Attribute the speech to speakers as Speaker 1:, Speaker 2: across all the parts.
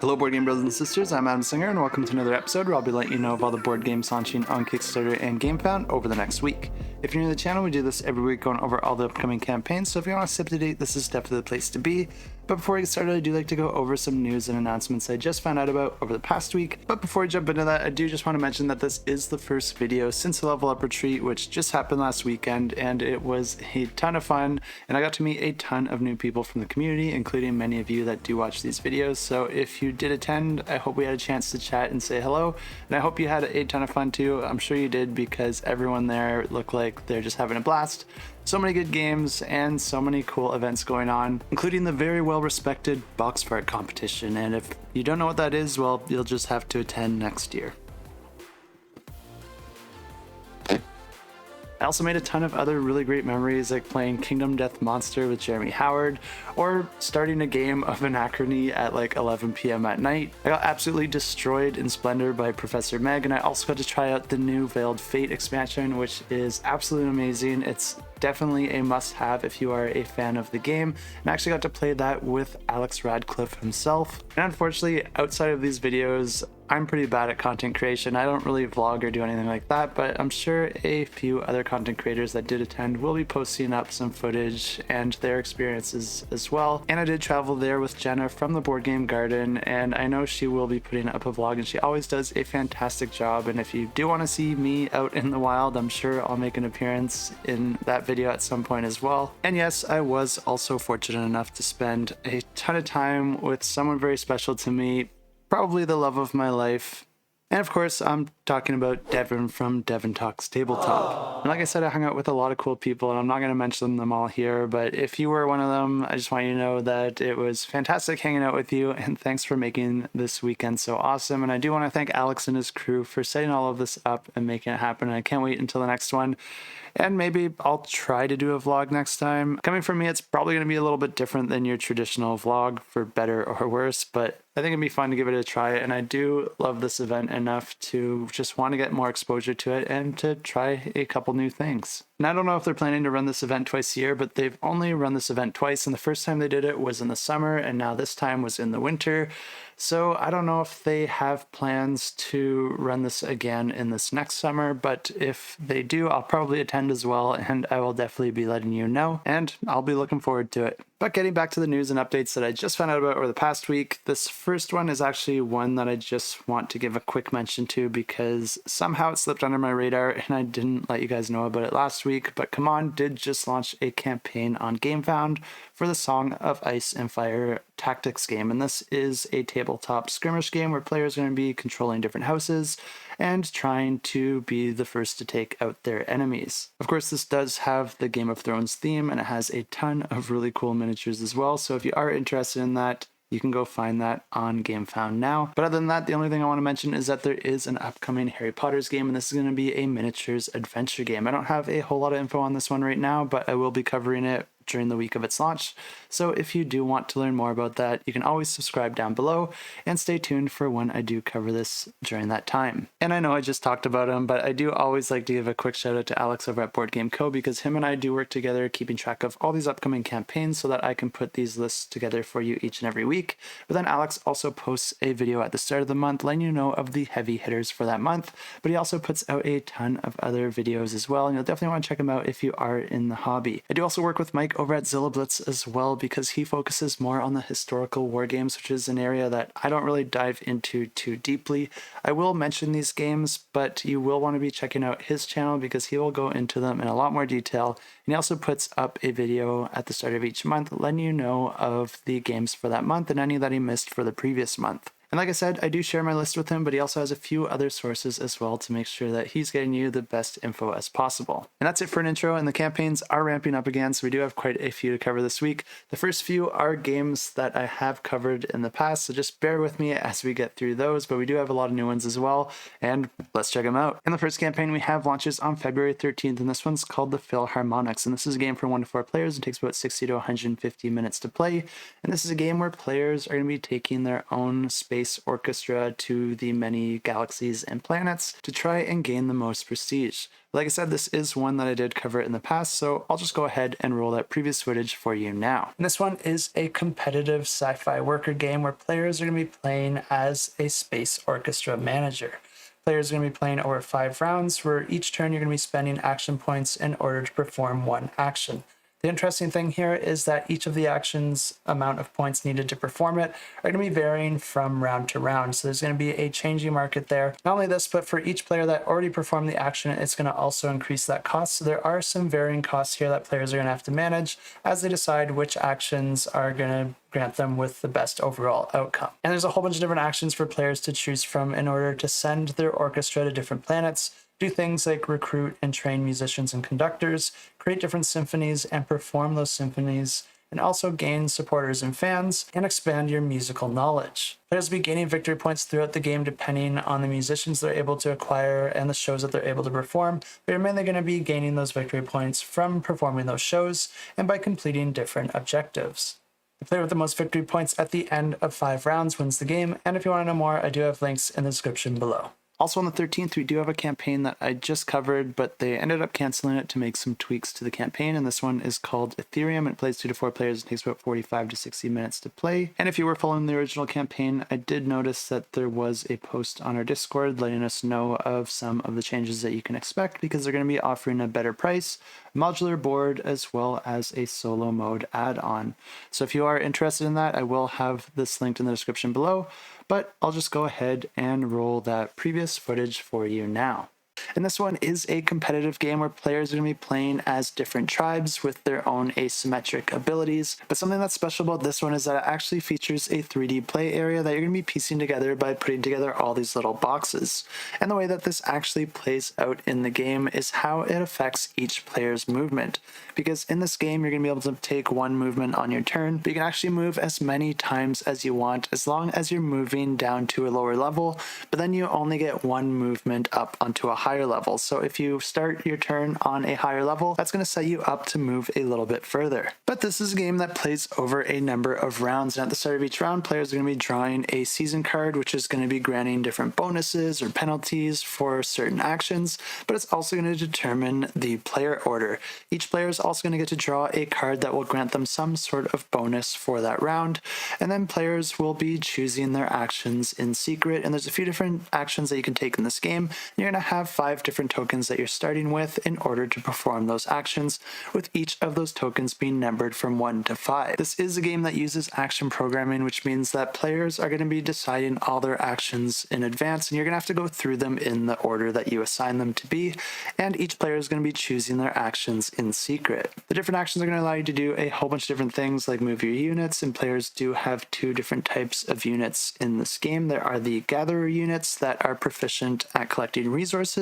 Speaker 1: Hello board game brothers and sisters, I'm Adam Singer and welcome to another episode where I'll be letting you know of all the board games launching on Kickstarter and Gamefound over the next week. If you're new to the channel, we do this every week going over all the upcoming campaigns, so if you want to stay up to date, this is definitely the place to be. But before we get started, I do like to go over some news and announcements I just found out about over the past week. But before we jump into that, I do just want to mention that this is the first video since the Level Up Retreat, which just happened last weekend, and it was a ton of fun, and I got to meet a ton of new people from the community, including many of you that do watch these videos. So if you did attend, I hope we had a chance to chat and say hello, and I hope you had a ton of fun too. I'm sure you did, because everyone there looked like they're just having a blast. So many good games and so many cool events going on, including the very well respected box fart competition, and if you don't know what that is, well, you'll just have to attend next year. I also made a ton of other really great memories, like playing Kingdom Death Monster with Jeremy Howard, or starting a game of Anachrony at like 11 p.m. at night. I got absolutely destroyed in Splendor by Professor Meg, and I also got to try out the new Veiled Fate expansion, which is absolutely amazing. It's definitely a must-have if you are a fan of the game, and I actually got to play that with Alex Radcliffe himself. And unfortunately, outside of these videos, I'm pretty bad at content creation. I don't really vlog or do anything like that, but I'm sure a few other content creators that did attend will be posting up some footage and their experiences as well. And I did travel there with Jenna from the Board Game Garden, and I know she will be putting up a vlog, and she always does a fantastic job. And if you do want to see me out in the wild, I'm sure I'll make an appearance in that video at some point as well. And yes, I was also fortunate enough to spend a ton of time with someone very special to me, probably the love of my life. And of course, I'm talking about Devin from Devin Talks Tabletop. And like I said, I hung out with a lot of cool people, and I'm not going to mention them all here, but if you were one of them, I just want you to know that it was fantastic hanging out with you, and thanks for making this weekend so awesome. And I do want to thank Alex and his crew for setting all of this up and making it happen, and I can't wait until the next one. And maybe I'll try to do a vlog next time. Coming from me, it's probably going to be a little bit different than your traditional vlog, for better or worse, but I think it'd be fun to give it a try, and I do love this event enough to just want to get more exposure to it and to try a couple new things. And I don't know if they're planning to run this event twice a year, but they've only run this event twice, and the first time they did it was in the summer, and now this time was in the winter. So I don't know if they have plans to run this again in this next summer, but if they do, I'll probably attend as well, and I will definitely be letting you know, and I'll be looking forward to it. But getting back to the news and updates that I just found out about over the past week, this first one is actually one that I just want to give a quick mention to, because somehow it slipped under my radar and I didn't let you guys know about it last week. But CMON did just launch a campaign on Gamefound for the Song of Ice and Fire tactics game, and this is a tabletop skirmish game where players are going to be controlling different houses and trying to be the first to take out their enemies. Of course, this does have the Game of Thrones theme, and it has a ton of really cool miniatures as well, so if you are interested in that, you can go find that on Gamefound now. But other than that, the only thing I want to mention is that there is an upcoming Harry Potter's game, and this is going to be a miniatures adventure game. I don't have a whole lot of info on this one right now, but I will be covering it during the week of its launch. So if you do want to learn more about that, you can always subscribe down below and stay tuned for when I do cover this during that time. And I know I just talked about him, but I do always like to give a quick shout out to Alex over at Board Game Co, because him and I do work together keeping track of all these upcoming campaigns so that I can put these lists together for you each and every week. But then Alex also posts a video at the start of the month letting you know of the heavy hitters for that month, but he also puts out a ton of other videos as well, and you'll definitely want to check him out if you are in the hobby. I do also work with Mike over at Zilla Blitz as well, because he focuses more on the historical war games, which is an area that I don't really dive into too deeply. I will mention these games, but you will want to be checking out his channel because he will go into them in a lot more detail. And he also puts up a video at the start of each month letting you know of the games for that month and any that he missed for the previous month. And like I said, I do share my list with him, but he also has a few other sources as well to make sure that he's getting you the best info as possible. And that's it for an intro, and the campaigns are ramping up again, so we do have quite a few to cover this week. The first few are games that I have covered in the past, so just bear with me as we get through those, but we do have a lot of new ones as well, and let's check them out. And the first campaign we have launches on February 13th, and this one's called the Philharmonix, and this is a game for 1 to 4 players. It takes about 60 to 150 minutes to play, and this is a game where players are going to be taking their own space space orchestra to the many galaxies and planets to try and gain the most prestige. Like I said, this is one that I did cover in the past, so I'll just go ahead and roll that previous footage for you now. And this one is a competitive sci-fi worker game where players are going to be playing as a space orchestra manager. Players are going to be playing over 5 rounds, where each turn you're going to be spending action points in order to perform one action. The interesting thing here is that each of the actions' amount of points needed to perform it are going to be varying from round to round. So there's going to be a changing market there. Not only this, but for each player that already performed the action, it's going to also increase that cost. So there are some varying costs here that players are going to have to manage as they decide which actions are going to grant them with the best overall outcome. And there's a whole bunch of different actions for players to choose from in order to send their orchestra to different planets, do things like recruit and train musicians and conductors, create different symphonies and perform those symphonies, and also gain supporters and fans, and expand your musical knowledge. Players will be gaining victory points throughout the game depending on the musicians they're able to acquire and the shows that they're able to perform, but you're mainly going to be gaining those victory points from performing those shows and by completing different objectives. The player with the most victory points at the end of 5 rounds wins the game, and if you want to know more, I do have links in the description below. Also on the 13th, we do have a campaign that I just covered, but they ended up canceling it to make some tweaks to the campaign, and this one is called Etherium. It plays 2 to 4 players and takes about 45 to 60 minutes to play. And if you were following the original campaign, I did notice that there was a post on our Discord letting us know of some of the changes that you can expect, because they're going to be offering a better price, modular board, as well as a solo mode add-on. So if you are interested in that, I will have this linked in the description below, but I'll just go ahead and roll that previous footage for you now. And this one is a competitive game where players are going to be playing as different tribes with their own asymmetric abilities. But something that's special about this one is that it actually features a 3D play area that you're going to be piecing together by putting together all these little boxes. And the way that this actually plays out in the game is how it affects each player's movement. Because in this game, you're going to be able to take one movement on your turn, but you can actually move as many times as you want as long as you're moving down to a lower level, but then you only get one movement up onto a higher level. So if you start your turn on a higher level, that's going to set you up to move a little bit further. But this is a game that plays over a number of rounds, and at the start of each round, players are going to be drawing a season card, which is going to be granting different bonuses or penalties for certain actions, but it's also going to determine the player order. Each player is also going to get to draw a card that will grant them some sort of bonus for that round, and then players will be choosing their actions in secret. And there's a few different actions that you can take in this game. You're going to have 5 different tokens that you're starting with in order to perform those actions, with each of those tokens being numbered from 1 to 5. This is a game that uses action programming, which means that players are going to be deciding all their actions in advance, and you're going to have to go through them in the order that you assign them to be, and each player is going to be choosing their actions in secret. The different actions are going to allow you to do a whole bunch of different things, like move your units, and players do have 2 different types of units in this game. There are the gatherer units that are proficient at collecting resources,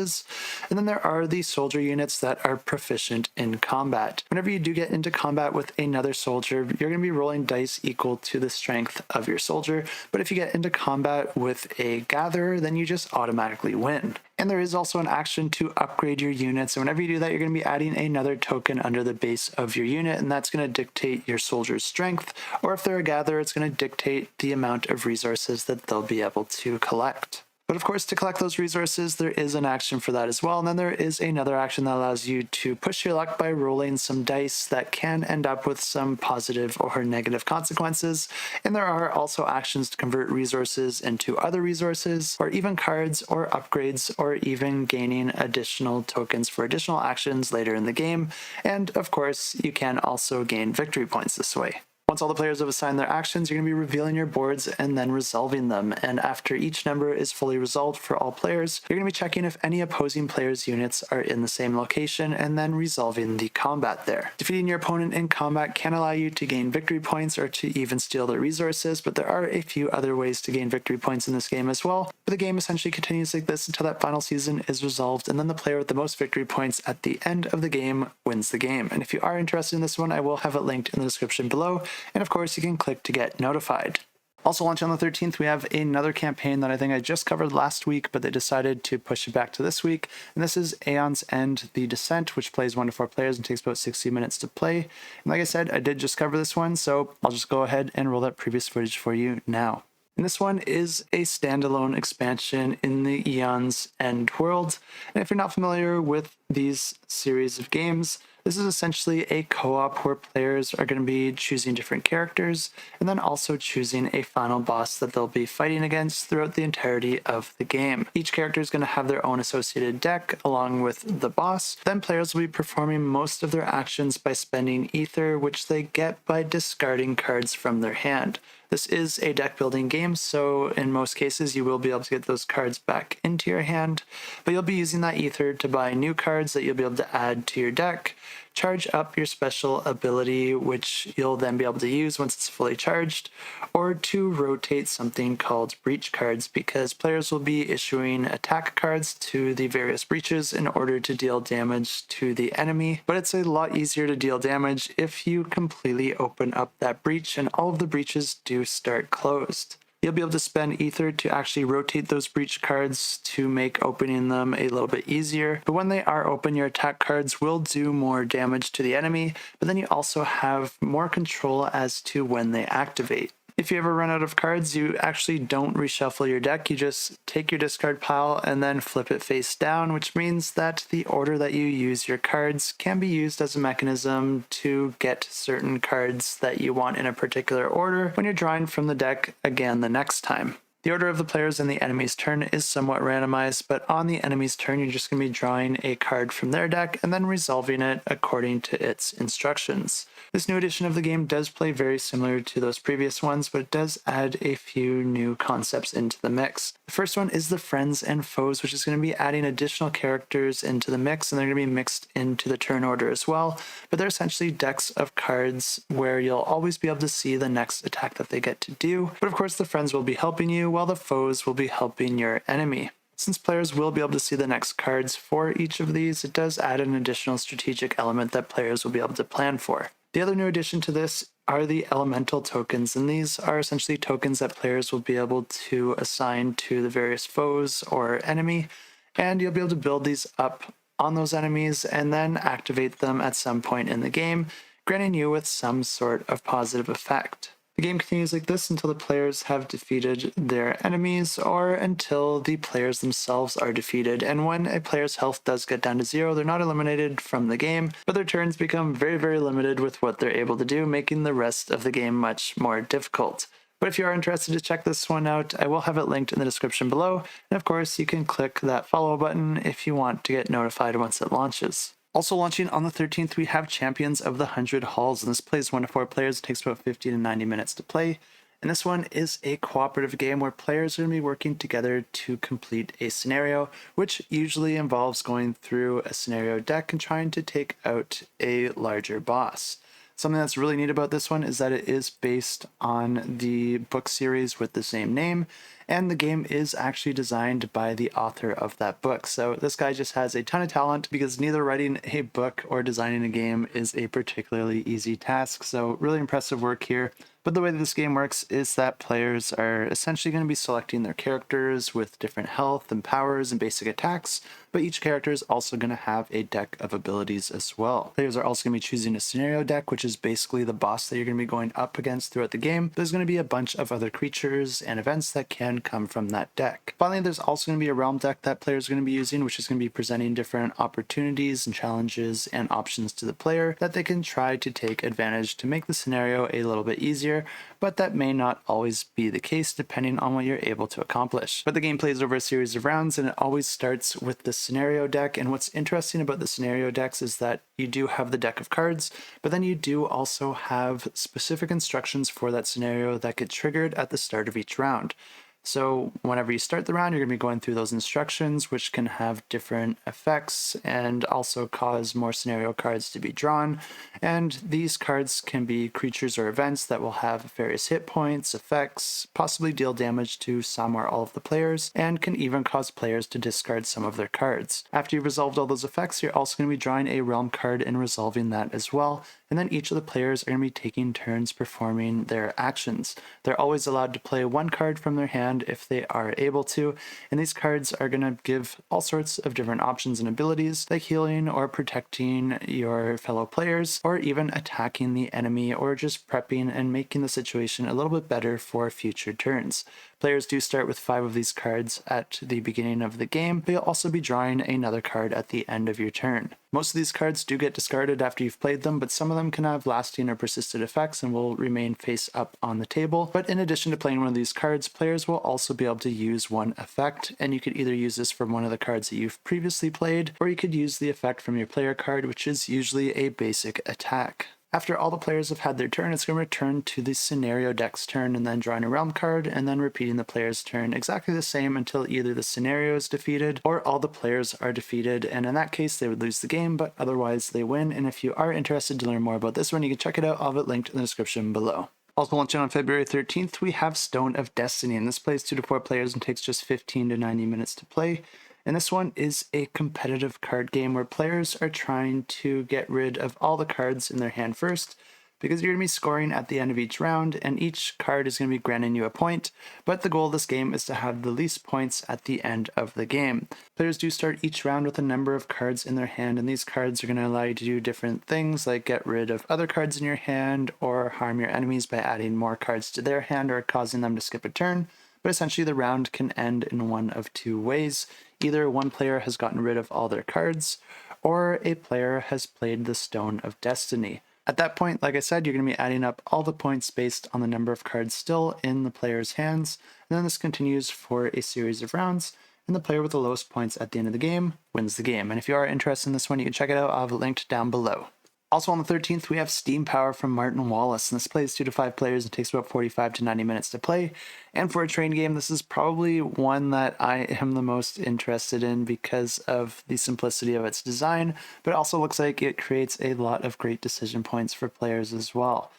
Speaker 1: and then there are the soldier units that are proficient in combat. Whenever you do get into combat with another soldier, you're going to be rolling dice equal to the strength of your soldier, but if you get into combat with a gatherer, then you just automatically win. And there is also an action to upgrade your units, and whenever you do that, you're going to be adding another token under the base of your unit, and that's going to dictate your soldier's strength, or if they're a gatherer, it's going to dictate the amount of resources that they'll be able to collect. But of course, to collect those resources, there is an action for that as well. And then there is another action that allows you to push your luck by rolling some dice that can end up with some positive or negative consequences. And there are also actions to convert resources into other resources, or even cards or upgrades, or even gaining additional tokens for additional actions later in the game. And of course, you can also gain victory points this way. Once all the players have assigned their actions, you're going to be revealing your boards and then resolving them. And after each number is fully resolved for all players, you're going to be checking if any opposing players' units are in the same location and then resolving the combat there. Defeating your opponent in combat can allow you to gain victory points or to even steal their resources, but there are a few other ways to gain victory points in this game as well. But the game essentially continues like this until that final season is resolved, and then the player with the most victory points at the end of the game wins the game. And if you are interested in this one, I will have it linked in the description below. And of course, you can click to get notified. Also launching on the 13th, we have another campaign that I think I just covered last week, but they decided to push it back to this week. And this is Aeon's End, The Descent, which plays 1 to 4 players and takes about 60 minutes to play. And like I said, I did just cover this one, so I'll just go ahead and roll that previous footage for you now. And this one is a standalone expansion in the Aeon's End world. And if you're not familiar with these series of games, this is essentially a co-op where players are going to be choosing different characters and then also choosing a final boss that they'll be fighting against throughout the entirety of the game. Each character is going to have their own associated deck along with the boss. Then players will be performing most of their actions by spending ether, which they get by discarding cards from their hand. This is a deck building game, so in most cases you will be able to get those cards back into your hand, but you'll be using that ether to buy new cards that you'll be able to add to your deck, charge up your special ability, which you'll then be able to use once it's fully charged, or to rotate something called breach cards, because players will be issuing attack cards to the various breaches in order to deal damage to the enemy. But it's a lot easier to deal damage if you completely open up that breach and all of the breaches do start closed. You'll be able to spend ether to actually rotate those breach cards to make opening them a little bit easier. But when they are open, your attack cards will do more damage to the enemy, but then you also have more control as to when they activate. If you ever run out of cards, you actually don't reshuffle your deck. You just take your discard pile and then flip it face down, which means that the order that you use your cards can be used as a mechanism to get certain cards that you want in a particular order when you're drawing from the deck again the next time. The order of the players in the enemy's turn is somewhat randomized, but on the enemy's turn, you're just going to be drawing a card from their deck and then resolving it according to its instructions. This new edition of the game does play very similar to those previous ones, but it does add a few new concepts into the mix. The first one is the Friends and Foes, which is going to be adding additional characters into the mix, and they're going to be mixed into the turn order as well, but they're essentially decks of cards where you'll always be able to see the next attack that they get to do, but of course the friends will be helping you while the foes will be helping your enemy. Since players will be able to see the next cards for each of these, it does add an additional strategic element that players will be able to plan for. The other new addition to this are the elemental tokens, and these are essentially tokens that players will be able to assign to the various foes or enemy, and you'll be able to build these up on those enemies and then activate them at some point in the game, granting you with some sort of positive effect. The game continues like this until the players have defeated their enemies or until the players themselves are defeated. And when a player's health does get down to 0, they're not eliminated from the game, but their turns become very, very limited with what they're able to do, making the rest of the game much more difficult. But if you are interested to check this one out, I will have it linked in the description below. And of course, you can click that follow button if you want to get notified once it launches. Also launching on the 13th, we have Champions of the 100 Halls, and this plays 1 to 4 players. It takes about 50 to 90 minutes to play. And this one is a cooperative game where players are going to be working together to complete a scenario, which usually involves going through a scenario deck and trying to take out a larger boss. Something that's really neat about this one is that it is based on the book series with the same name, and the game is actually designed by the author of that book. So this guy just has a ton of talent, because neither writing a book or designing a game is a particularly easy task. So really impressive work here. But the way that this game works is that players are essentially going to be selecting their characters with different health and powers and basic attacks, but each character is also going to have a deck of abilities as well. Players are also going to be choosing a scenario deck, which is basically the boss that you're going to be going up against throughout the game. There's going to be a bunch of other creatures and events that can come from that deck. Finally, there's also going to be a realm deck that players are going to be using, which is going to be presenting different opportunities and challenges and options to the player that they can try to take advantage to make the scenario a little bit easier, but that may not always be the case depending on what you're able to accomplish. But the game plays over a series of rounds, and it always starts with the scenario deck. And what's interesting about the scenario decks is that you do have the deck of cards, but then you do also have specific instructions for that scenario that get triggered at the start of each round. So whenever you start the round, you're going to be going through those instructions, which can have different effects and also cause more scenario cards to be drawn. And these cards can be creatures or events that will have various hit points, effects, possibly deal damage to some or all of the players, and can even cause players to discard some of their cards. After you've resolved all those effects, you're also going to be drawing a realm card and resolving that as well. And then each of the players are going to be taking turns performing their actions. They're always allowed to play 1 card from their hand if they are able to, and these cards are going to give all sorts of different options and abilities, like healing or protecting your fellow players, or even attacking the enemy, or just prepping and making the situation a little bit better for future turns. Players do start with 5 of these cards at the beginning of the game, but you'll also be drawing another card at the end of your turn. Most of these cards do get discarded after you've played them, but some of them can have lasting or persistent effects and will remain face up on the table. But in addition to playing one of these cards, players will also be able to use one effect, and you could either use this from one of the cards that you've previously played, or you could use the effect from your player card, which is usually a basic attack. After all the players have had their turn, it's going to return to the scenario deck's turn and then drawing a realm card and then repeating the player's turn exactly the same until either the scenario is defeated or all the players are defeated, and in that case they would lose the game, but otherwise they win. And if you are interested to learn more about this one, you can check it out. I'll have it linked in the description below. Also launching on February 13th, we have Stone of Destiny, and this plays 2 to 4 players and takes just 15 to 90 minutes to play. And this one is a competitive card game where players are trying to get rid of all the cards in their hand first, because you're going to be scoring at the end of each round, and each card is going to be granting you a point, but the goal of this game is to have the least points at the end of the game. Players do start each round with a number of cards in their hand, and these cards are going to allow you to do different things like get rid of other cards in your hand or harm your enemies by adding more cards to their hand or causing them to skip a turn. But essentially the round can end in one of 2 ways. Either one player has gotten rid of all their cards, or a player has played the Stone of Destiny. At that point, like I said, you're going to be adding up all the points based on the number of cards still in the player's hands, and then this continues for a series of rounds, and the player with the lowest points at the end of the game wins the game. And if you are interested in this one, you can check it out. I'll have it linked down below. Also on the 13th, we have Steam Power from Martin Wallace, and this plays 2 to 5 players and takes about 45 to 90 minutes to play. And for a train game, this is probably one that I am the most interested in because of the simplicity of its design, but it also looks like it creates a lot of great decision points for players as well.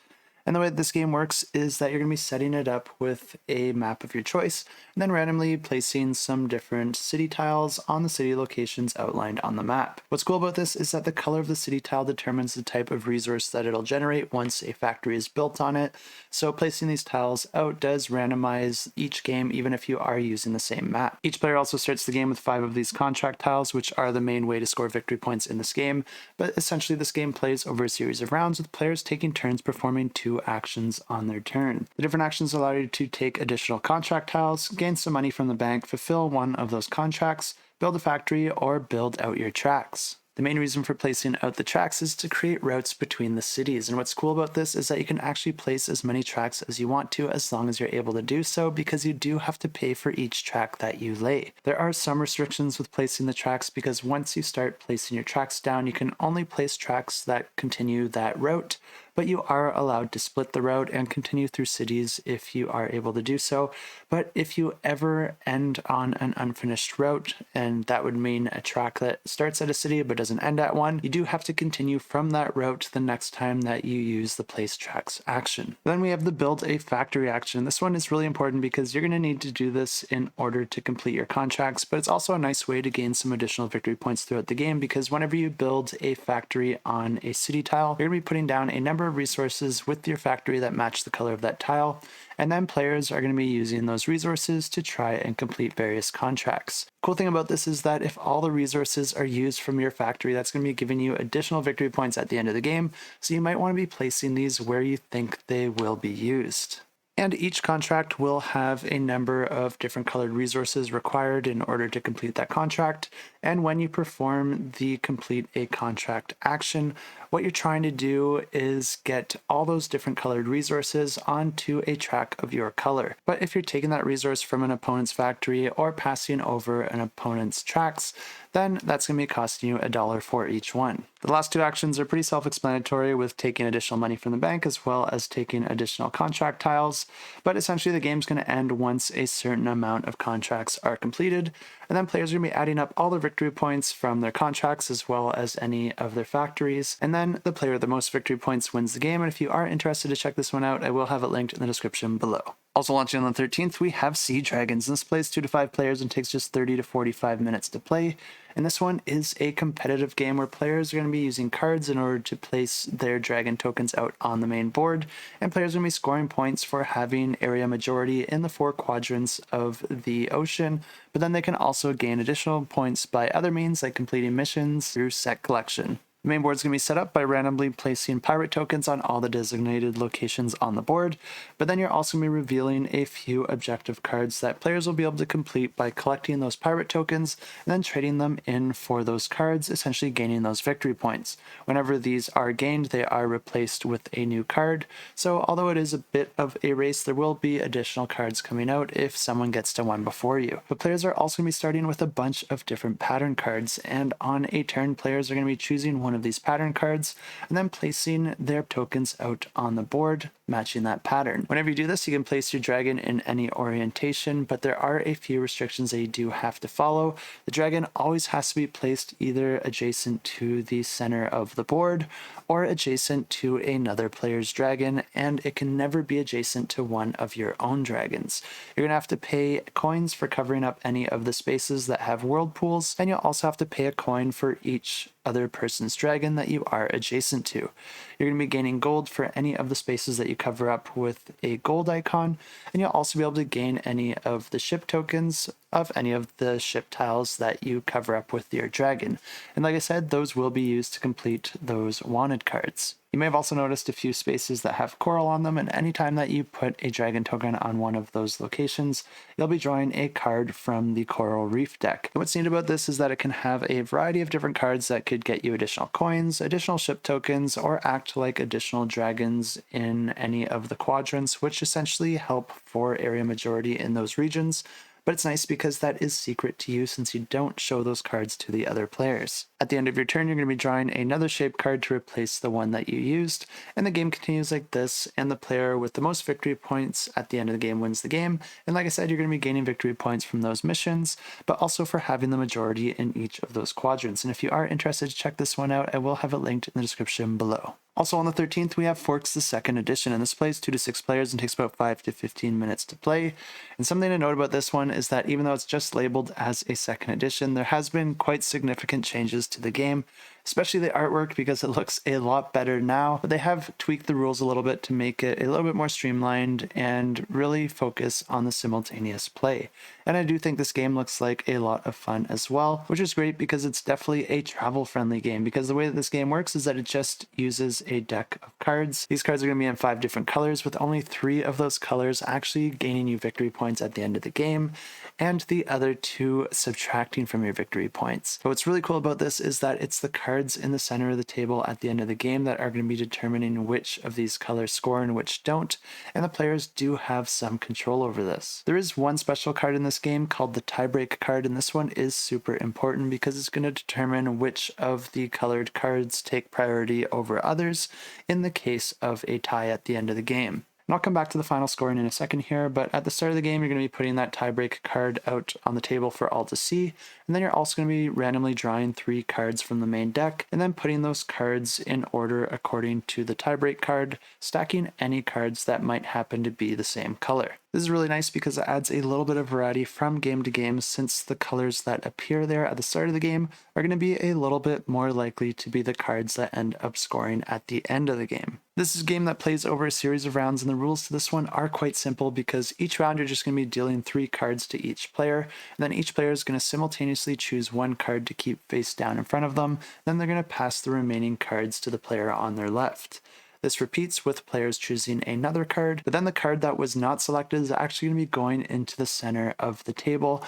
Speaker 1: And the way this game works is that you're going to be setting it up with a map of your choice, and then randomly placing some different city tiles on the city locations outlined on the map. What's cool about this is that the color of the city tile determines the type of resource that it'll generate once a factory is built on it. So placing these tiles out does randomize each game, even if you are using the same map. Each player also starts the game with 5 of these contract tiles, which are the main way to score victory points in this game. But essentially this game plays over a series of rounds with players taking turns performing 2 actions on their turn. The different actions allow you to take additional contract tiles, gain some money from the bank, fulfill one of those contracts, build a factory, or build out your tracks. The main reason for placing out the tracks is to create routes between the cities, and what's cool about this is that you can actually place as many tracks as you want to as long as you're able to do so, because you do have to pay for each track that you lay. There are some restrictions with placing the tracks, because once you start placing your tracks down, you can only place tracks that continue that route, but you are allowed to split the route and continue through cities if you are able to do so. But if you ever end on an unfinished route, and that would mean a track that starts at a city but doesn't end at one, you do have to continue from that route the next time that you use the place tracks action. Then we have the build a factory action. This one is really important because you're going to need to do this in order to complete your contracts, but it's also a nice way to gain some additional victory points throughout the game, because whenever you build a factory on a city tile, you're going to be putting down a number of resources with your factory that match the color of that tile, and then players are going to be using those resources to try and complete various contracts. Cool thing about this is that if all the resources are used from your factory, that's going to be giving you additional victory points at the end of the game, so you might want to be placing these where you think they will be used. And each contract will have a number of different colored resources required in order to complete that contract. And when you perform the complete a contract action, what you're trying to do is get all those different colored resources onto a track of your color. But if you're taking that resource from an opponent's factory or passing over an opponent's tracks, then that's going to be costing you $1 for each one. The last 2 actions are pretty self-explanatory, with taking additional money from the bank as well as taking additional contract tiles, but essentially the game's going to end once a certain amount of contracts are completed, and then players are going to be adding up all the victory points from their contracts as well as any of their factories, and then the player with the most victory points wins the game. And if you are interested to check this one out, I will have it linked in the description below. Also launching on the 13th, we have Sea Dragons. This plays 2 to 5 players and takes just 30 to 45 minutes to play. And this one is a competitive game where players are going to be using cards in order to place their dragon tokens out on the main board. And players are going to be scoring points for having area majority in the 4 quadrants of the ocean. But then they can also gain additional points by other means, like completing missions through set collection. The main board is going to be set up by randomly placing pirate tokens on all the designated locations on the board, but then you're also going to be revealing a few objective cards that players will be able to complete by collecting those pirate tokens and then trading them in for those cards, essentially gaining those victory points. Whenever these are gained, they are replaced with a new card, so although it is a bit of a race, there will be additional cards coming out if someone gets to one before you. But players are also going to be starting with a bunch of different pattern cards, and on a turn, players are going to be choosing one of these pattern cards and then placing their tokens out on the board, matching that pattern. Whenever you do this, you can place your dragon in any orientation, but there are a few restrictions that you do have to follow. The dragon always has to be placed either adjacent to the center of the board or adjacent to another player's dragon, and it can never be adjacent to one of your own dragons. You're going to have to pay coins for covering up any of the spaces that have whirlpools, and you'll also have to pay a coin for each other person's dragon that you are adjacent to. You're going to be gaining gold for any of the spaces that you cover up with a gold icon, and you'll also be able to gain any of the ship tokens of any of the ship tiles that you cover up with your dragon. And like I said, those will be used to complete those wanted cards. You may have also noticed a few spaces that have coral on them, and anytime that you put a dragon token on one of those locations, you'll be drawing a card from the Coral Reef deck. And what's neat about this is that it can have a variety of different cards that could get you additional coins, additional ship tokens, or act like additional dragons in any of the quadrants, which essentially help for area majority in those regions. But it's nice because that is secret to you since you don't show those cards to the other players. At the end of your turn, you're going to be drawing another shape card to replace the one that you used, and the game continues like this, and the player with the most victory points at the end of the game wins the game. And like I said, you're going to be gaining victory points from those missions, but also for having the majority in each of those quadrants. And if you are interested to check this one out, I will have it linked in the description below. Also on the 13th, we have Forks the Second Edition, and this plays 2 to 6 players and takes about 5 to 15 minutes to play. And something to note about this one is that even though it's just labeled as a second edition, there has been quite significant changes to the game, especially the artwork, because it looks a lot better now. But they have tweaked the rules a little bit to make it a little bit more streamlined and really focus on the simultaneous play. And I do think this game looks like a lot of fun as well, which is great because it's definitely a travel-friendly game, because the way that this game works is that it just uses a deck of cards. These cards are going to be in 5 different colors, with only 3 of those colors actually gaining you victory points at the end of the game, and the other 2 subtracting from your victory points. But what's really cool about this is that it's the cards in the center of the table at the end of the game that are going to be determining which of these colors score and which don't, and the players do have some control over this. There is one special card in this game called the tiebreak card, and this one is super important because it's going to determine which of the colored cards take priority over others in the case of a tie at the end of the game. And I'll come back to the final scoring in a second here, but at the start of the game, you're going to be putting that tiebreak card out on the table for all to see, and then you're also going to be randomly drawing 3 cards from the main deck, and then putting those cards in order according to the tiebreak card, stacking any cards that might happen to be the same color. This is really nice because it adds a little bit of variety from game to game, since the colors that appear there at the start of the game are going to be a little bit more likely to be the cards that end up scoring at the end of the game. This is a game that plays over a series of rounds, and the rules to this one are quite simple because each round you're just going to be dealing 3 cards to each player, and then each player is going to simultaneously choose 1 card to keep face down in front of them, then they're going to pass the remaining cards to the player on their left. This repeats with players choosing another card, but then the card that was not selected is actually going to be going into the center of the table,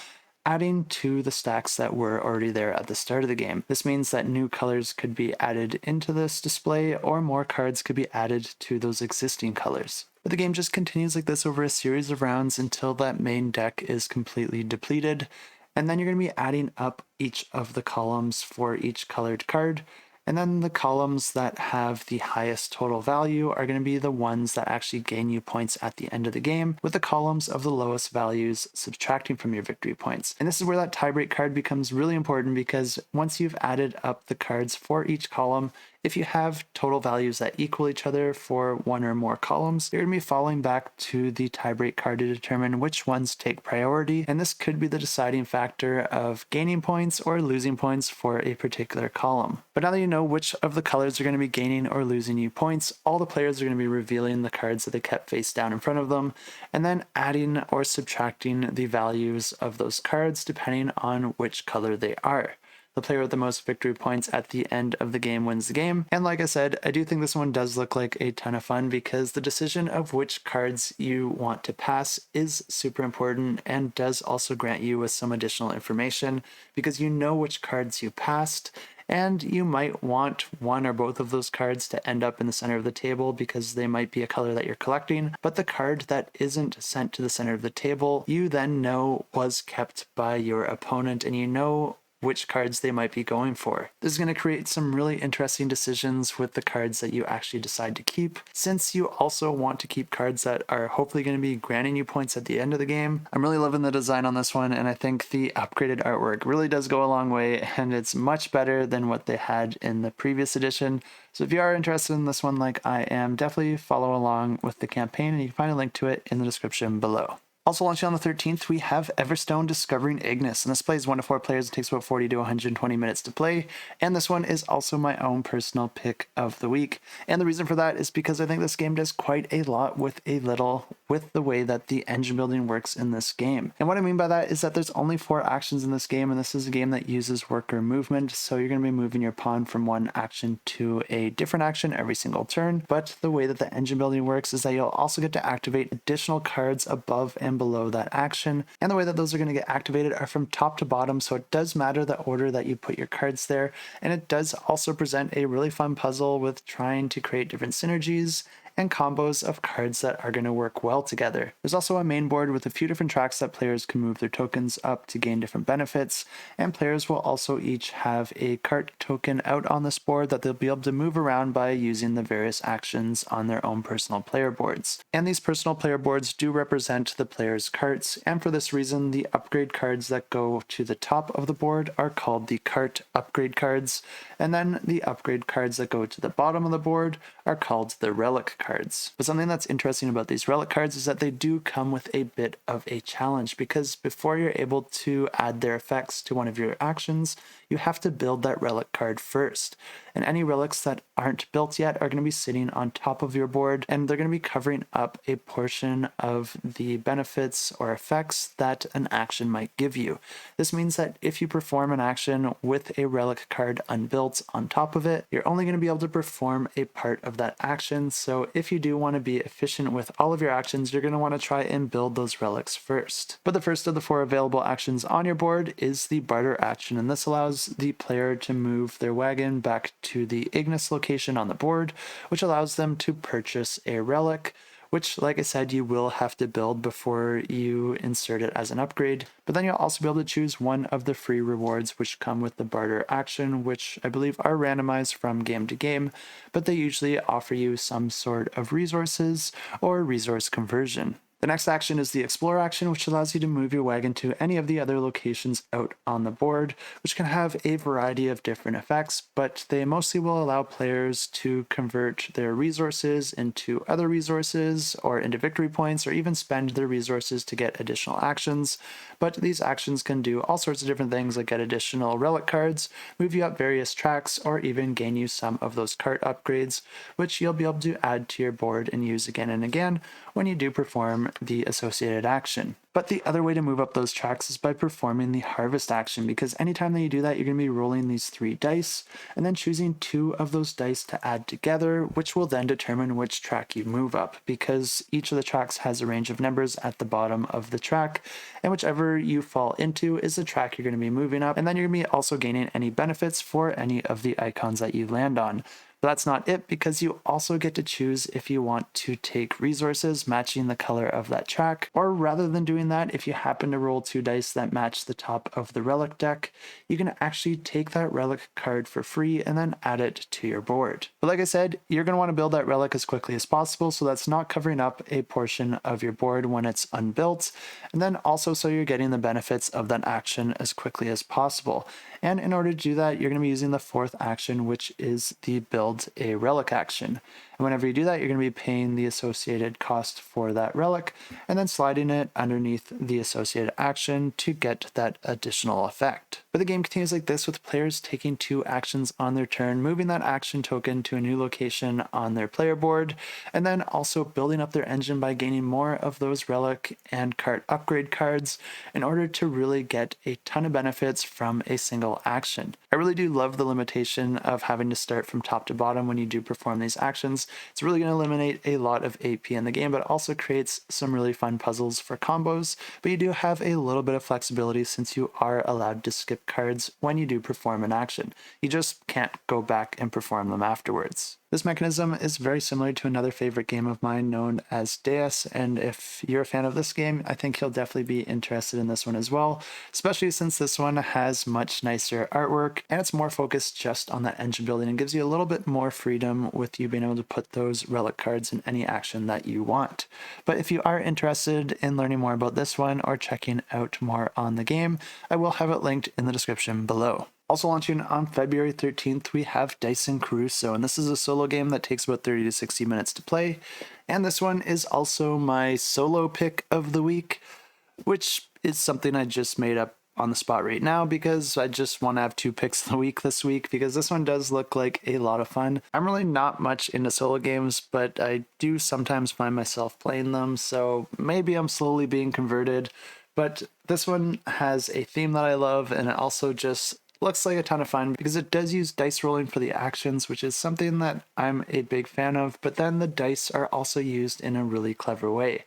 Speaker 1: adding to the stacks that were already there at the start of the game. This means that new colors could be added into this display, or more cards could be added to those existing colors. But the game just continues like this over a series of rounds until that main deck is completely depleted, and then you're going to be adding up each of the columns for each colored card. And then the columns that have the highest total value are going to be the ones that actually gain you points at the end of the game, with the columns of the lowest values subtracting from your victory points. And this is where that tiebreak card becomes really important, because once you've added up the cards for each column, if you have total values that equal each other for 1 or more columns, you're going to be falling back to the tiebreak card to determine which ones take priority, and this could be the deciding factor of gaining points or losing points for a particular column. But now that you know which of the colors are going to be gaining or losing you points, all the players are going to be revealing the cards that they kept face down in front of them, and then adding or subtracting the values of those cards depending on which color they are. The player with the most victory points at the end of the game wins the game. And like I said, I do think this one does look like a ton of fun because the decision of which cards you want to pass is super important and does also grant you with some additional information because you know which cards you passed. And you might want one or both of those cards to end up in the center of the table because they might be a color that you're collecting. But the card that isn't sent to the center of the table, you then know was kept by your opponent and you know which cards they might be going for. This is going to create some really interesting decisions with the cards that you actually decide to keep, since you also want to keep cards that are hopefully going to be granting you points at the end of the game. I'm really loving the design on this one, and I think the upgraded artwork really does go a long way, and it's much better than what they had in the previous edition. So if you are interested in this one like I am, definitely follow along with the campaign, and you can find a link to it in the description below. Also launching on the 13th, we have Everstone Discovering Ignis, and this plays 1 to 4 players. It takes about 40 to 120 minutes to play, and this one is also my own personal pick of the week. And the reason for that is because I think this game does quite a lot with the way that the engine building works in this game. And what I mean by that is that there's only 4 actions in this game, and this is a game that uses worker movement, so you're going to be moving your pawn from one action to a different action every single turn. But the way that the engine building works is that you'll also get to activate additional cards above and below that action, and the way that those are going to get activated are from top to bottom, so it does matter the order that you put your cards there, and it does also present a really fun puzzle with trying to create different synergies and combos of cards that are going to work well together. There's also a main board with a few different tracks that players can move their tokens up to gain different benefits, and players will also each have a cart token out on this board that they'll be able to move around by using the various actions on their own personal player boards. And these personal player boards do represent the player's carts, and for this reason the upgrade cards that go to the top of the board are called the cart upgrade cards, and then the upgrade cards that go to the bottom of the board are called the relic cards. But something that's interesting about these relic cards is that they do come with a bit of a challenge, because before you're able to add their effects to one of your actions, you have to build that relic card first. And any relics that aren't built yet are going to be sitting on top of your board, and they're going to be covering up a portion of the benefits or effects that an action might give you. This means that if you perform an action with a relic card unbuilt on top of it, you're only going to be able to perform a part of that action. So if you do want to be efficient with all of your actions, you're going to want to try and build those relics first. But the first of the 4 available actions on your board is the barter action, and this allows the player to move their wagon back to the Ignis location on the board, which allows them to purchase a relic, which, like I said, you will have to build before you insert it as an upgrade. But then you'll also be able to choose one of the free rewards which come with the barter action, which I believe are randomized from game to game, but they usually offer you some sort of resources or resource conversion. The next action is the Explore action, which allows you to move your wagon to any of the other locations out on the board, which can have a variety of different effects, but they mostly will allow players to convert their resources into other resources or into victory points, or even spend their resources to get additional actions. But these actions can do all sorts of different things, like get additional relic cards, move you up various tracks, or even gain you some of those cart upgrades, which you'll be able to add to your board and use again and again when you do perform the associated action. But the other way to move up those tracks is by performing the harvest action, because anytime that you do that, you're going to be rolling these 3 dice and then choosing 2 of those dice to add together, which will then determine which track you move up, because each of the tracks has a range of numbers at the bottom of the track, and whichever you fall into is the track you're going to be moving up, and then you're going to be also gaining any benefits for any of the icons that you land on. But that's not it, because you also get to choose if you want to take resources matching the color of that track, or rather than doing that, if you happen to roll 2 dice that match the top of the relic deck, you can actually take that relic card for free and then add it to your board. But like I said, you're going to want to build that relic as quickly as possible, so that's not covering up a portion of your board when it's unbuilt, and then also so you're getting the benefits of that action as quickly as possible. And in order to do that, you're going to be using the 4th action, which is the build build a relic action. And whenever you do that, you're going to be paying the associated cost for that relic and then sliding it underneath the associated action to get that additional effect. But the game continues like this, with players taking 2 actions on their turn, moving that action token to a new location on their player board, and then also building up their engine by gaining more of those relic and cart upgrade cards in order to really get a ton of benefits from a single action. I really do love the limitation of having to start from top to bottom when you do perform these actions. It's really going to eliminate a lot of AP in the game, but it also creates some really fun puzzles for combos. But you do have a little bit of flexibility since you are allowed to skip cards when you do perform an action. You just can't go back and perform them afterwards. This mechanism is very similar to another favorite game of mine known as Deus, and if you're a fan of this game, I think you'll definitely be interested in this one as well, especially since this one has much nicer artwork and it's more focused just on that engine building and gives you a little bit more freedom with you being able to put those relic cards in any action that you want. But if you are interested in learning more about this one or checking out more on the game, I will have it linked in the description below. Also launching on February 13th, we have Dieson Crusoe, and this is a solo game that takes about 30 to 60 minutes to play. And this one is also my solo pick of the week, which is something I just made up on the spot right now because I just want to have 2 picks of the week this week because this one does look like a lot of fun. I'm really not much into solo games, but I do sometimes find myself playing them, so maybe I'm slowly being converted. But this one has a theme that I love, and it also just looks like a ton of fun because it does use dice rolling for the actions, which is something that I'm a big fan of, but then the dice are also used in a really clever way.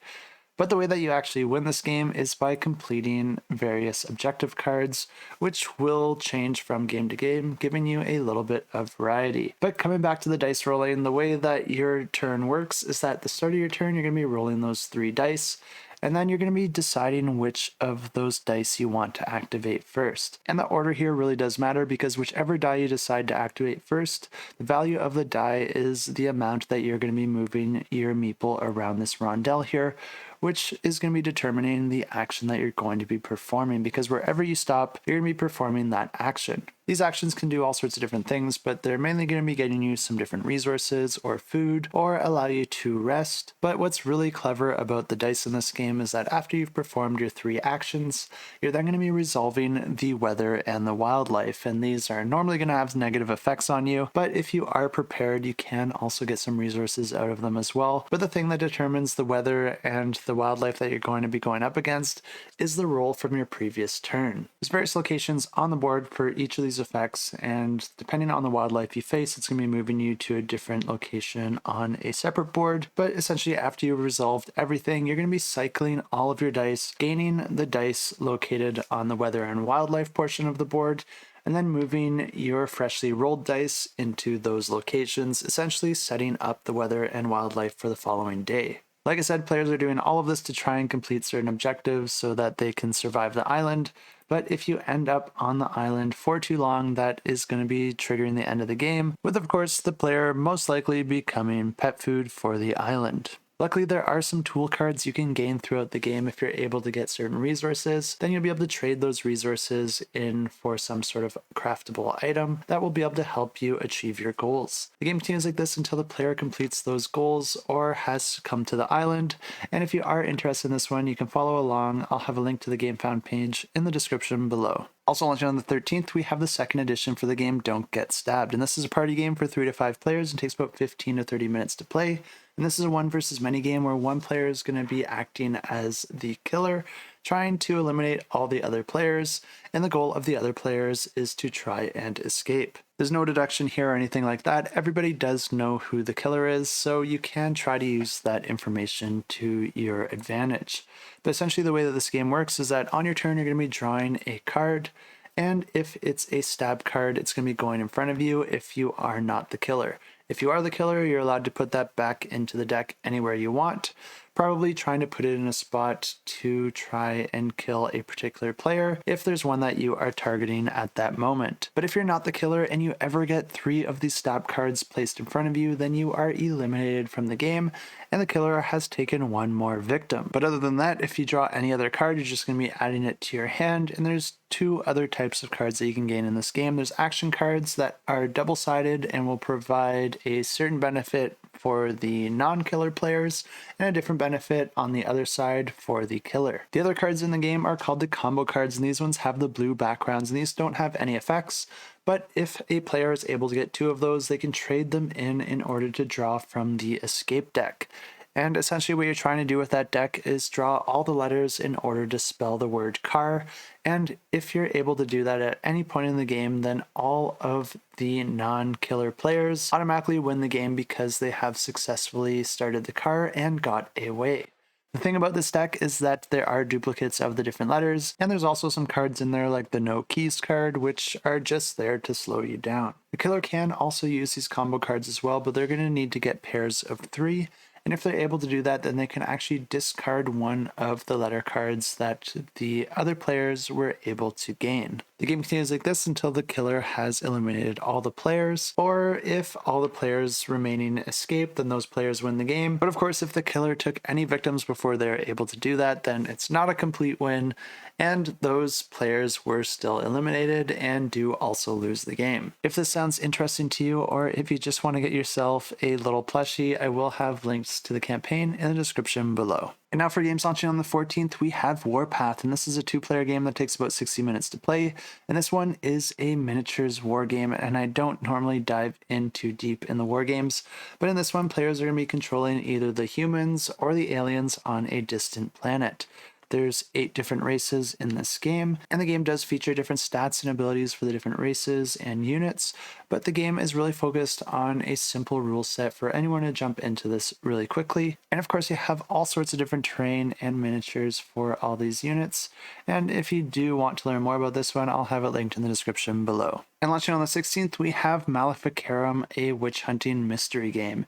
Speaker 1: But the way that you actually win this game is by completing various objective cards, which will change from game to game, giving you a little bit of variety. But coming back to the dice rolling, the way that your turn works is that at the start of your turn, you're going to be rolling those 3 dice, and then you're going to be deciding which of those dice you want to activate first. And the order here really does matter because whichever die you decide to activate first, the value of the die is the amount that you're going to be moving your meeple around this rondel here, which is going to be determining the action that you're going to be performing, because wherever you stop, you're going to be performing that action. These actions can do all sorts of different things, but they're mainly going to be getting you some different resources or food or allow you to rest. But what's really clever about the dice in this game is that after you've performed your 3 actions, you're then going to be resolving the weather and the wildlife, and these are normally going to have negative effects on you, but if you are prepared, you can also get some resources out of them as well. But the thing that determines the weather and the wildlife that you're going to be going up against is the roll from your previous turn. There's various locations on the board for each of these effects, and depending on the wildlife you face, it's going to be moving you to a different location on a separate board. But essentially, after you've resolved everything, you're going to be cycling all of your dice, gaining the dice located on the weather and wildlife portion of the board, and then moving your freshly rolled dice into those locations, essentially setting up the weather and wildlife for the following day. Like I said, players are doing all of this to try and complete certain objectives so that they can survive the island, but if you end up on the island for too long, that is going to be triggering the end of the game, with of course the player most likely becoming pet food for the island. Luckily, there are some tool cards you can gain throughout the game if you're able to get certain resources. Then you'll be able to trade those resources in for some sort of craftable item that will be able to help you achieve your goals. The game continues like this until the player completes those goals or has come to the island. And if you are interested in this one, you can follow along. I'll have a link to the Gamefound page in the description below. Also launching on the 13th, we have the second edition for the game Don't Get Stabbed. And this is a party game for 3 to 5 players and takes about 15 to 30 minutes to play. And this is a 1 versus many game where one player is going to be acting as the killer, trying to eliminate all the other players, and the goal of the other players is to try and escape. There's no deduction here or anything like that. Everybody does know who the killer is, so you can try to use that information to your advantage. But essentially the way that this game works is that on your turn you're going to be drawing a card, and if it's a stab card, it's going to be going in front of you if you are not the killer. If you are the killer, you're allowed to put that back into the deck anywhere you want. probably trying to put it in a spot to try and kill a particular player if there's one that you are targeting at that moment. But if you're not the killer and you ever get 3 of these stab cards placed in front of you, then you are eliminated from the game and the killer has taken 1 more victim. But other than that, if you draw any other card, you're just going to be adding it to your hand, and there's 2 other types of cards that you can gain in this game. There's action cards that are double-sided and will provide a certain benefit for the non-killer players and a different benefit on the other side for the killer. The other cards in the game are called the combo cards, and these ones have the blue backgrounds, and these don't have any effects. But if a player is able to get 2 of those, they can trade them in order to draw from the escape deck. And essentially what you're trying to do with that deck is draw all the letters in order to spell the word car. And if you're able to do that at any point in the game, then all of the non-killer players automatically win the game because they have successfully started the car and got away. The thing about this deck is that there are duplicates of the different letters, and there's also some cards in there like the no keys card, which are just there to slow you down. The killer can also use these combo cards as well, but they're going to need to get pairs of 3. And if they're able to do that, then they can actually discard 1 of the letter cards that the other players were able to gain. The game continues like this until the killer has eliminated all the players, or if all the players remaining escape, then those players win the game. But of course, if the killer took any victims before they're able to do that, then it's not a complete win, and those players were still eliminated and do also lose the game. If this sounds interesting to you, or if you just want to get yourself a little plushie, I will have links to the campaign in the description below. And now for games launching on the 14th, we have Warpath, and this is a 2-player game that takes about 60 minutes to play, and this one is a miniatures war game, and I don't normally dive in too deep in the war games, but in this one, players are going to be controlling either the humans or the aliens on a distant planet. There's 8 different races in this game, and the game does feature different stats and abilities for the different races and units, but the game is really focused on a simple rule set for anyone to jump into this really quickly. And of course, you have all sorts of different terrain and miniatures for all these units, and if you do want to learn more about this one, I'll have it linked in the description below. And launching on the 16th, we have Maleficarum, a witch hunting mystery game.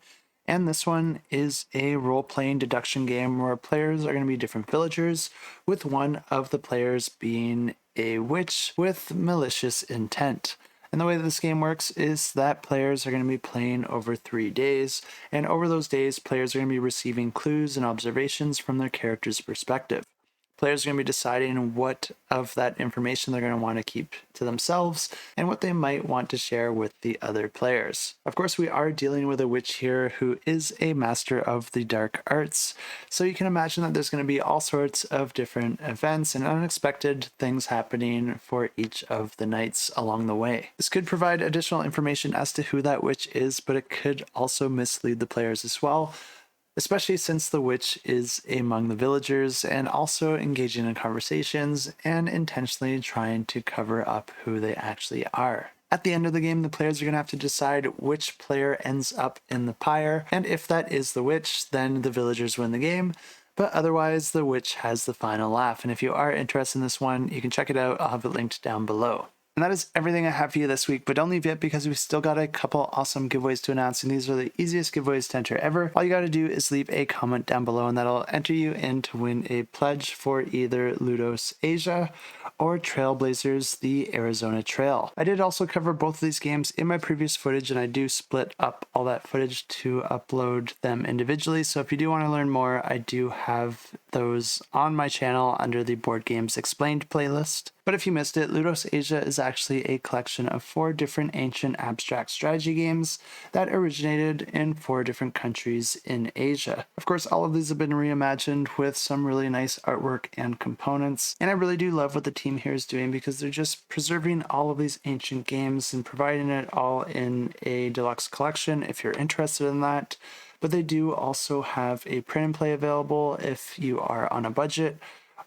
Speaker 1: And this one is a role-playing deduction game where players are going to be different villagers, with one of the players being a witch with malicious intent. And the way that this game works is that players are going to be playing over 3 days, and over those days, players are going to be receiving clues and observations from their character's perspective. Players are going to be deciding what of that information they're going to want to keep to themselves and what they might want to share with the other players. Of course, we are dealing with a witch here who is a master of the dark arts, so you can imagine that there's going to be all sorts of different events and unexpected things happening for each of the nights along the way. This could provide additional information as to who that witch is, but it could also mislead the players as well, especially since the witch is among the villagers and also engaging in conversations and intentionally trying to cover up who they actually are. At the end of the game, the players are going to have to decide which player ends up in the pyre, and if that is the witch, then the villagers win the game, but otherwise the witch has the final laugh. And if you are interested in this one, you can check it out. I'll have it linked down below. And that is everything I have for you this week, but don't leave yet because we've still got a couple awesome giveaways to announce, and these are the easiest giveaways to enter ever. All you got to do is leave a comment down below, and that'll enter you in to win a pledge for either Ludos Asia or Trailblazers, the Arizona Trail. I did also cover both of these games in my previous footage, and I do split up all that footage to upload them individually, so if you do want to learn more, I do have those on my channel under the Board Games Explained playlist. But if you missed it, Ludos Asia is actually a collection of 4 different ancient abstract strategy games that originated in 4 different countries in Asia. Of course, all of these have been reimagined with some really nice artwork and components, and I really do love what the team here is doing because they're just preserving all of these ancient games and providing it all in a deluxe collection if you're interested in that. But they do also have a print and play available if you are on a budget,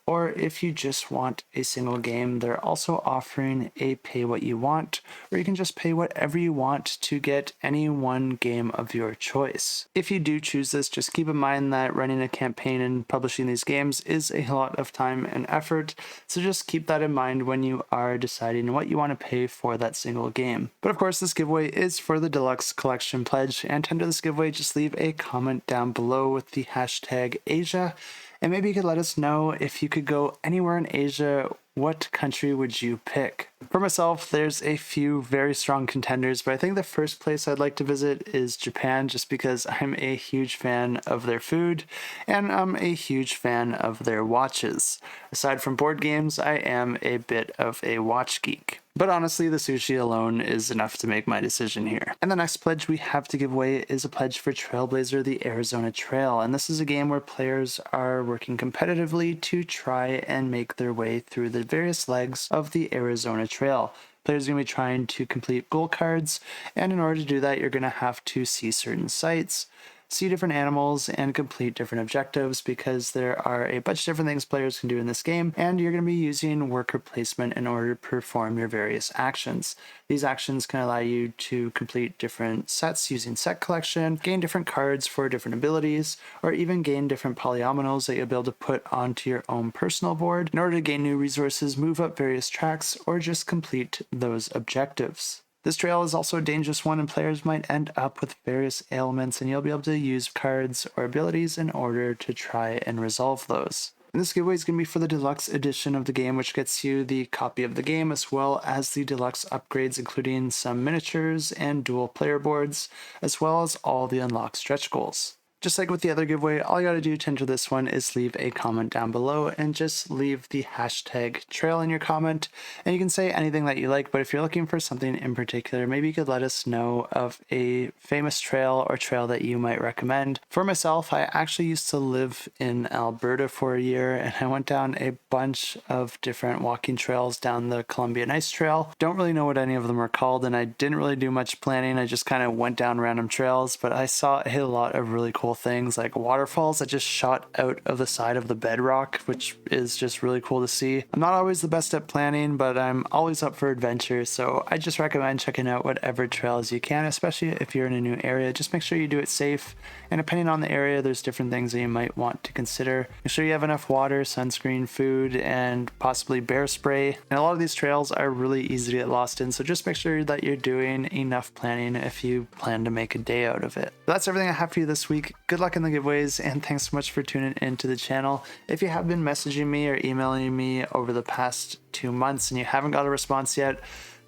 Speaker 1: or if you just want a single game, they're also offering a pay what you want, where you can just pay whatever you want to get any one game of your choice. If you do choose this, just keep in mind that running a campaign and publishing these games is a lot of time and effort, so just keep that in mind when you are deciding what you want to pay for that single game. But of course, this giveaway is for the Deluxe Collection pledge, and to enter this giveaway, just leave a comment down below with the hashtag Asia, and maybe you could let us know if you could go anywhere in Asia, what country would you pick? For myself, there's a few very strong contenders, but I think the first place I'd like to visit is Japan, just because I'm a huge fan of their food and I'm a huge fan of their watches. Aside from board games, I am a bit of a watch geek. But honestly, the sushi alone is enough to make my decision here. And the next pledge we have to give away is a pledge for Trailblazer, the Arizona Trail. And this is a game where players are working competitively to try and make their way through the various legs of the Arizona Trail. Players are going to be trying to complete goal cards, and in order to do that, you're going to have to see certain sites, see different animals, and complete different objectives, because there are a bunch of different things players can do in this game, and you're going to be using worker placement in order to perform your various actions. These actions can allow you to complete different sets using set collection, gain different cards for different abilities, or even gain different polyominoes that you'll be able to put onto your own personal board in order to gain new resources, move up various tracks, or just complete those objectives. This trail is also a dangerous one, and players might end up with various ailments, and you'll be able to use cards or abilities in order to try and resolve those. And this giveaway is going to be for the deluxe edition of the game, which gets you the copy of the game as well as the deluxe upgrades, including some miniatures and dual player boards, as well as all the unlocked stretch goals. Just like with the other giveaway, all you gotta do to enter this one is leave a comment down below and just leave the hashtag trail in your comment. And you can say anything that you like, but if you're looking for something in particular, maybe you could let us know of a famous trail or trail that you might recommend. For myself, I actually used to live in Alberta for a year, and I went down a bunch of different walking trails down the Columbian Ice Trail. Don't really know what any of them are called, and I didn't really do much planning. I just kind of went down random trails, but I saw a lot of really cool things like waterfalls that just shot out of the side of the bedrock, which is just really cool to see. I'm not always the best at planning, but I'm always up for adventure, so I just recommend checking out whatever trails you can, especially if you're in a new area. Just make sure you do it safe, and depending on the area, there's different things that you might want to consider. Make sure you have enough water, sunscreen, food, and possibly bear spray. And a lot of these trails are really easy to get lost in, so just make sure that you're doing enough planning if you plan to make a day out of it. That's everything I have for you this week. Good luck in the giveaways, and thanks so much for tuning into the channel. If you have been messaging me or emailing me over the past 2 months and you haven't got a response yet,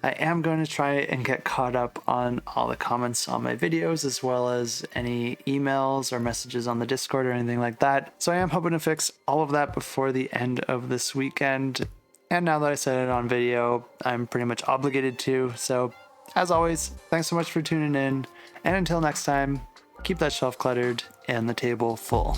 Speaker 1: I am going to try and get caught up on all the comments on my videos, as well as any emails or messages on the Discord or anything like that. So I am hoping to fix all of that before the end of this weekend. And now that I said it on video, I'm pretty much obligated to. So as always, thanks so much for tuning in. And until next time, keep that shelf cluttered and the table full.